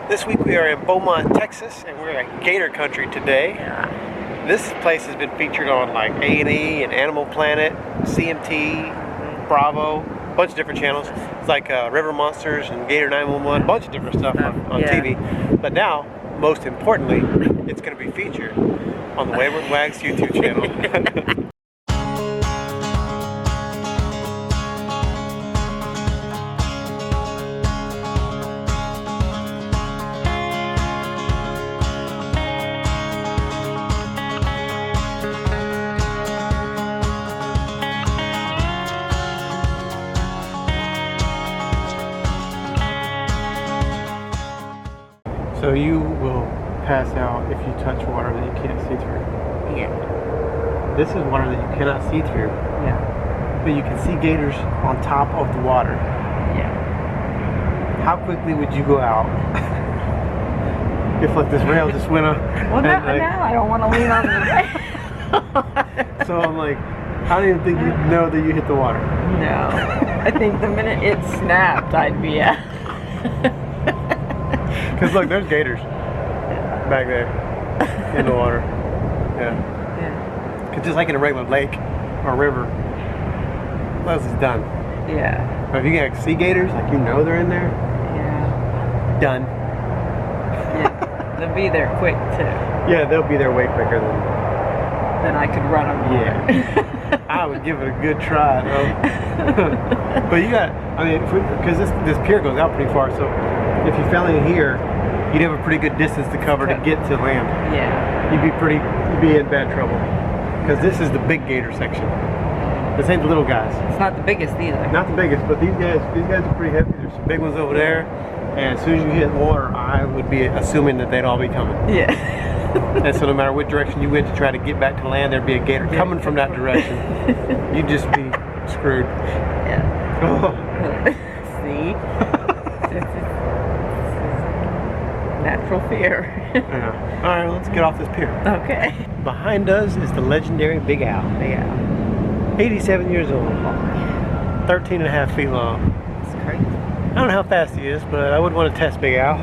This week we are in Beaumont, Texas, and we're at Gator country today. Yeah. This place has been featured on like A&E and Animal Planet, CMT, Bravo, a bunch of different channels. It's like River Monsters and Gator 911, a bunch of different stuff on TV. But now, most importantly, it's going to be featured on the Wayward Waggs YouTube channel. So you will pass out if you touch water that you can't see through. Yeah. This is water that you cannot see through. Yeah. But you can see gators on top of the water. Yeah. How quickly would you go out if like this rail just went up? Well, now I don't want to lean on the rail. So I'm like, I don't even think you'd know that you hit the water. No. I think the minute it snapped, I'd be out. Because look, there's gators back there in the water. Yeah. Yeah. Because just like in a regular lake or river, what else is done? Yeah. But if you can see gators, like you know they're in there, Yeah. done. Yeah. They'll be there quick too. Yeah, they'll be there way quicker Then I could run them. Yeah. I would give it a good try though. But you got, I mean, because this pier goes out pretty far, so if you fell in here, you'd have a pretty good distance to cover to get to land. Yeah. You'd be in bad trouble. Because this is the big gator section. This ain't the little guys. It's not the biggest either. Not the biggest, but these guys are pretty heavy. There's some big ones over there, and as soon as you hit water, I would be assuming that they'd all be coming. Yeah. And so no matter what direction you went to try to get back to land, there'd be a gator coming from that direction. You'd just be screwed. Yeah. Oh. See? Natural fear. Yeah. All right, let's get off this pier. Okay. Behind us is the legendary Big Al. Yeah. 87 years old. 13 and a half feet long. It's crazy. I don't know how fast he is, but I would want to test Big Al.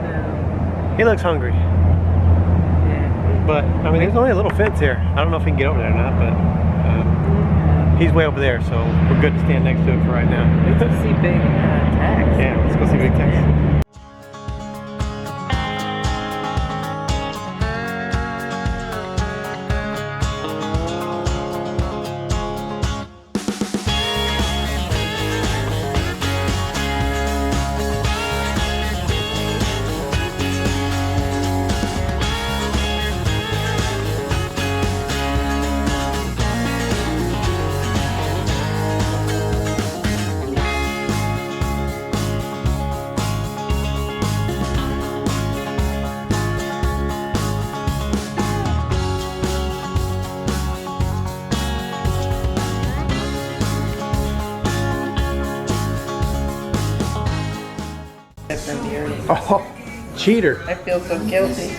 No. He looks hungry. Yeah. But, I mean, there's only a little fence here. I don't know if he can get over there or not, but he's way over there, so we're good to stand next to it for right now. Let's see Big Tex. Yeah, let's go see Big Tex. Oh, cheater. I feel so guilty.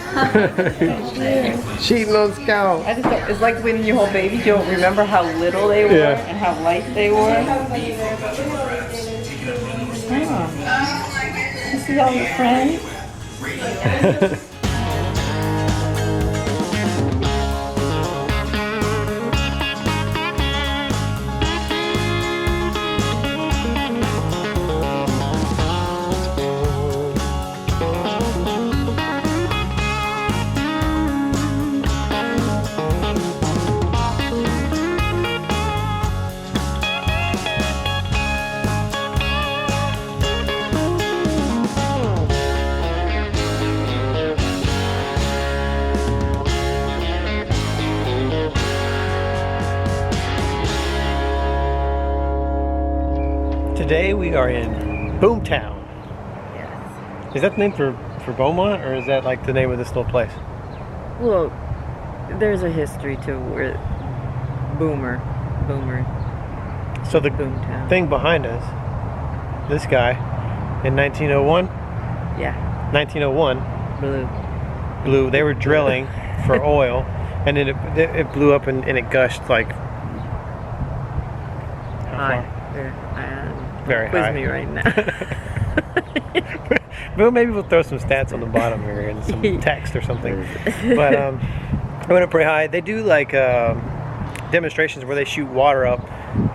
Cheating on Scout. I just don't, it's like when you hold babies, you don't remember how little they were and how light they were. You see all your friends? Today we are in Boomtown. Yes. Is that the name for Beaumont, or is that like the name of this little place? Well, there's a history to where Boomer. So the Boomtown. thing behind us, this guy, in 1901, Yeah. 1901, Blue. they were drilling for oil, and then it blew up and it gushed like High. Very Very quiz high. me right now. Well, maybe we'll throw some stats on the bottom here and some text or something. But I went up pretty high. They do like demonstrations where they shoot water up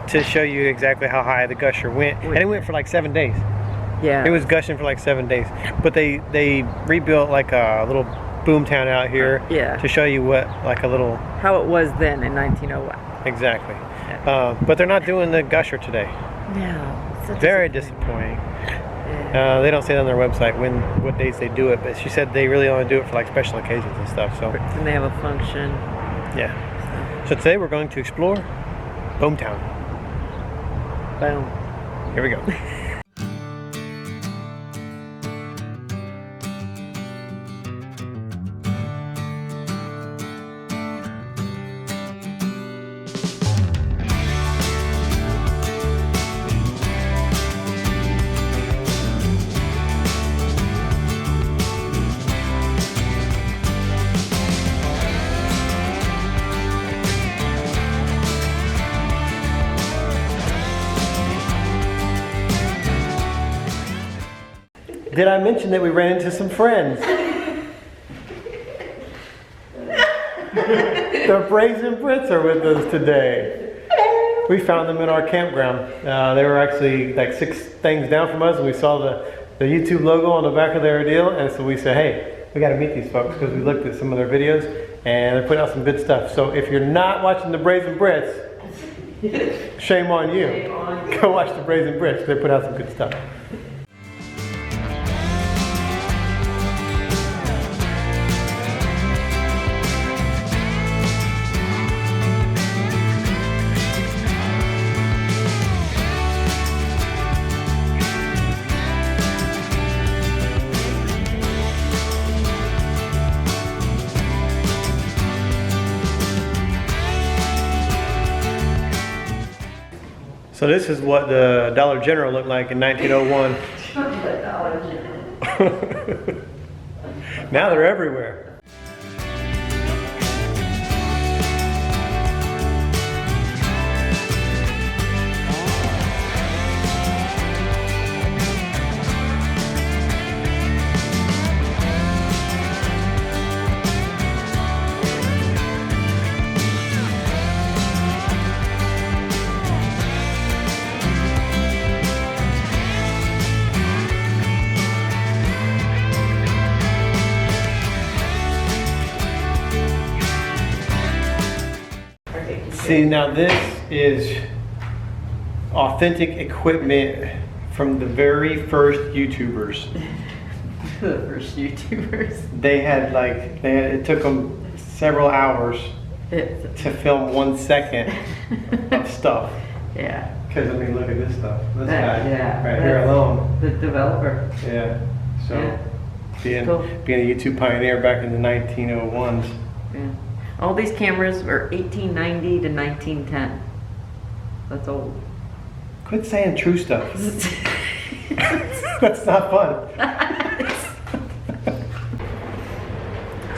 to show you exactly how high the gusher went, and it went for like 7 days. Yeah. It was gushing for like 7 days. But they rebuilt like a little Boomtown out here to show you what like a little how it was then in 1901. Exactly. But they're not doing the gusher today. No. Very disappointing. They don't say it on their website what days they do it, but she said they really only do it for like special occasions and stuff. So. And they have a function. Yeah. So today we're going to explore Boomtown. Boom. Here we go. Did I mention that we ran into some friends? The Brazen Brits are with us today. We found them in our campground. They were actually like 6 things down from us, and we saw the YouTube logo on the back of their deal, and so we said, hey, we got to meet these folks because we looked at some of their videos, and they're putting out some good stuff. So if you're not watching the Brazen Brits, shame on you. Go watch the Brazen Brits. They put out some good stuff. So this is what the Dollar General looked like in 1901. Now they're everywhere. See, now this is authentic equipment from the very first YouTubers. The first YouTubers. They had like, it took them several hours to film 1 second of stuff. Yeah. Because I mean, look at this stuff. This That- guy yeah, right here that's alone. The developer. Yeah. So Yeah. being a YouTube pioneer back in the 1901s. Yeah. All these cameras were 1890 to 1910. That's old. Quit saying true stuff. That's not fun.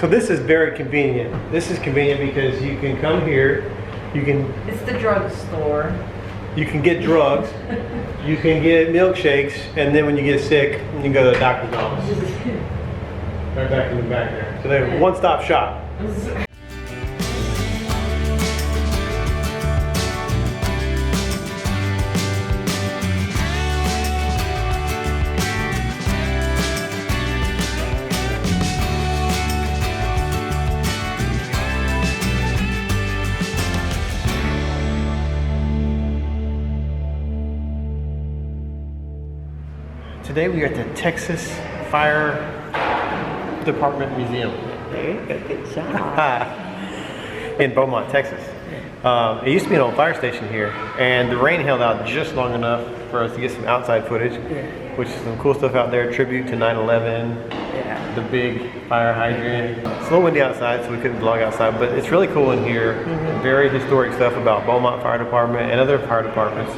So this is very convenient. This is convenient because you can come here, It's the drugstore. you can get drugs, you can get milkshakes, and then when you get sick, you can go to the doctor's office. Right back in the back there. So they have a one-stop shop. Today we are at the Texas Fire Department Museum. There you go. Good job. In Beaumont, Texas. It used to be an old fire station here, and the rain held out just long enough for us to get some outside footage, which is some cool stuff out there, tribute to 9/11, the big fire hydrant. It's a little windy outside, so we couldn't vlog outside, but it's really cool in here. Very historic stuff about Beaumont Fire Department and other fire departments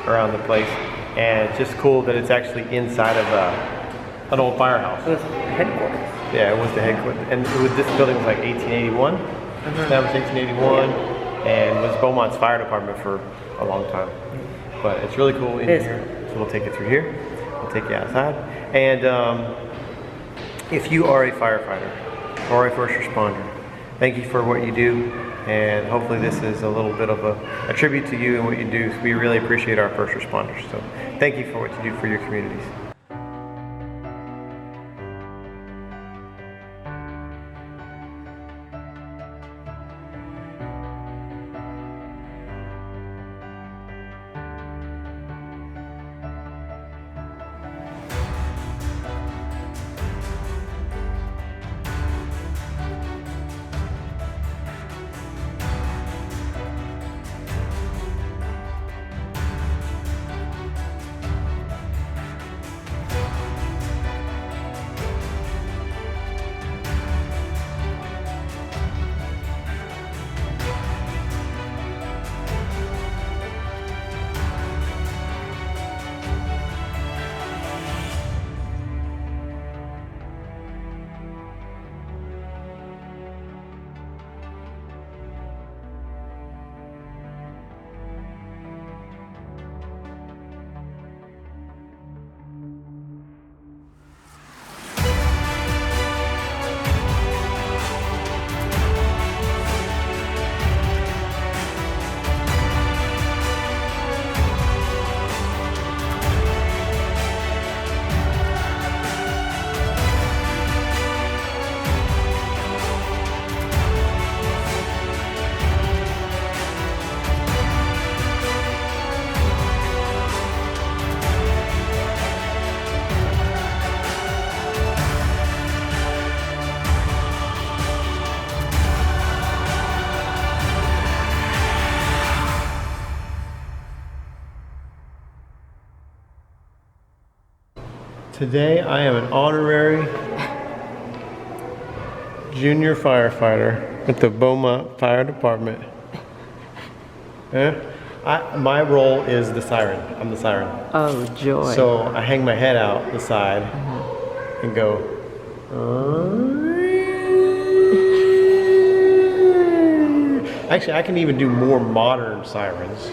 around the place. And it's just cool that it's actually inside of an old firehouse. It was headquarters. Yeah, it was the headquarters. And this building was like 1881. That was 1881, and was Beaumont's fire department for a long time. But it's really cool in here. So we'll take you through here. We'll take you outside, And if you are a firefighter or a first responder, thank you for what you do. And hopefully this is a little bit of a tribute to you and what you do. We really appreciate our first responders. So thank you for what you do for your communities. Today I am an honorary junior firefighter at the Beaumont Fire Department. My role is the siren. I'm the siren. Oh, joy. So I hang my head out the side and go. Actually, I can even do more modern sirens.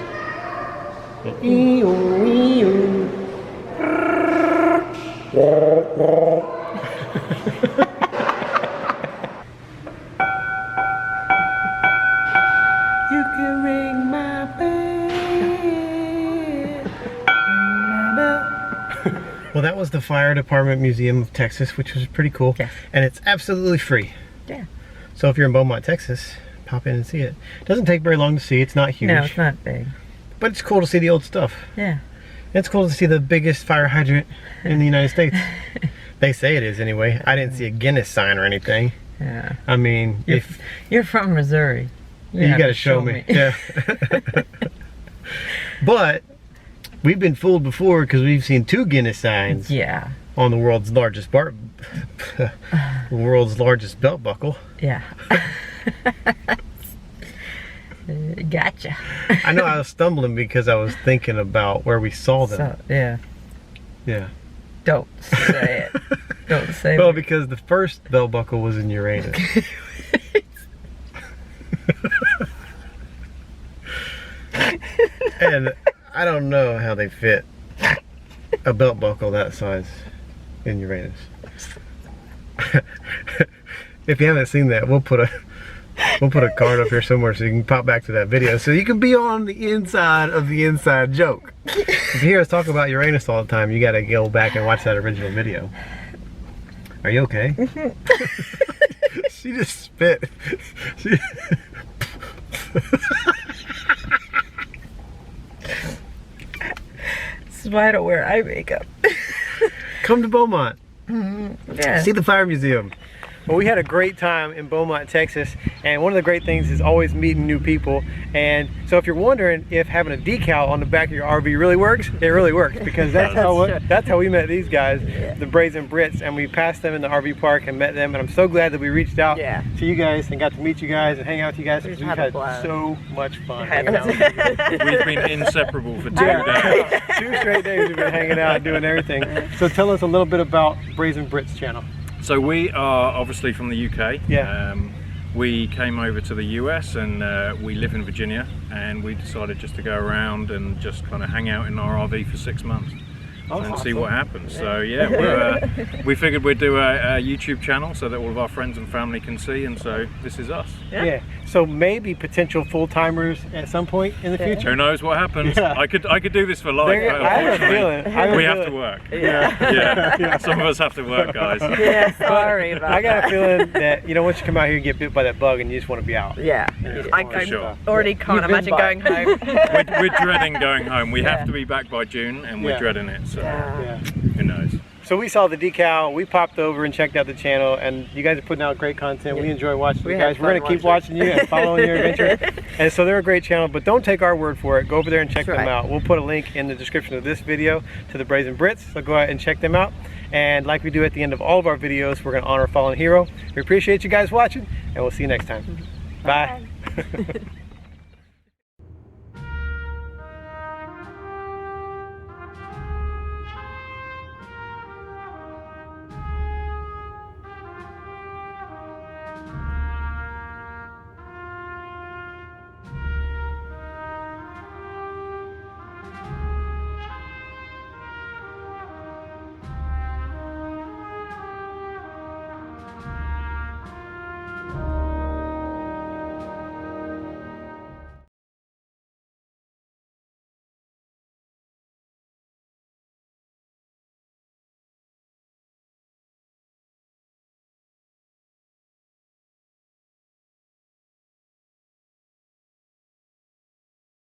You can ring my bell. Ring my bell. Well, that was the Fire Department Museum of Texas, which was pretty cool. Yes. And it's absolutely free. Yeah. So if you're in Beaumont, Texas, pop in and see it. Doesn't take very long to see. It's not huge. No, it's not big. But it's cool to see the old stuff. Yeah. It's cool to see the biggest fire hydrant in the United States. They say it is anyway. I didn't see a Guinness sign or anything. Yeah. I mean, You're from Missouri. you got to show me. Yeah. But we've been fooled before because we've seen 2 Guinness signs. Yeah. On the world's largest world's largest belt buckle. Yeah. Gotcha. I know I was stumbling because I was thinking about where we saw them. So, yeah. Yeah. Don't say it. Don't say it. Well, because the first belt buckle was in Uranus. And I don't know how they fit a belt buckle that size in Uranus. If you haven't seen that, we'll put a card up here somewhere so you can pop back to that video so you can be on the inside of the inside joke. If you hear us talk about Uranus all the time, you gotta go back and watch that original video. Are you okay? She just spit. This is why I don't wear eye makeup. Come to Beaumont. Yeah. See the fire museum. Well, we had a great time in Beaumont, Texas, and one of the great things is always meeting new people. And so if you're wondering if having a decal on the back of your RV really works, it really works, because that's how we met these guys, the Brazen Brits, and we passed them in the RV park and met them, and I'm so glad that we reached out to you guys and got to meet you guys and hang out with you guys, because we've had so much fun hanging out with you. We've been inseparable for 2 days. 2 straight days we've been hanging out and doing everything. So tell us a little bit about Brazen Brits channel. So we are obviously from the UK. Yeah. We came over to the US and we live in Virginia, and we decided just to go around and just kind of hang out in our RV for 6 months. and see what happens. So yeah, we're, we figured we'd do a YouTube channel so that all of our friends and family can see, and so this is us. Yeah. So maybe potential full-timers at some point in the future. Who knows what happens? Yeah. I could do this for life, but I have a feeling. unfortunately we have to work. Yeah. Some of us have to work, guys. Yeah, sorry about I got that. a feeling that, you know, once you come out here and get bit by that bug and you just want to be out. Yeah, I For sure. already can't You've been imagine by. going home. We're dreading going home. We have Yeah. to be back by June, and we're Yeah. dreading it. So Yeah. who knows? So we saw the decal, we popped over and checked out the channel, and you guys are putting out great content. We enjoy watching We you had guys. We're fun going to keep watching you and following your adventure. And so they're a great channel, but don't take our word for it. Go over there and check That's them right. out. We'll put a link in the description of this video to the Brazen Brits, so go out and check them out. And like we do at the end of all of our videos, we're going to honor a fallen hero. We appreciate you guys watching, and we'll see you next time. Bye.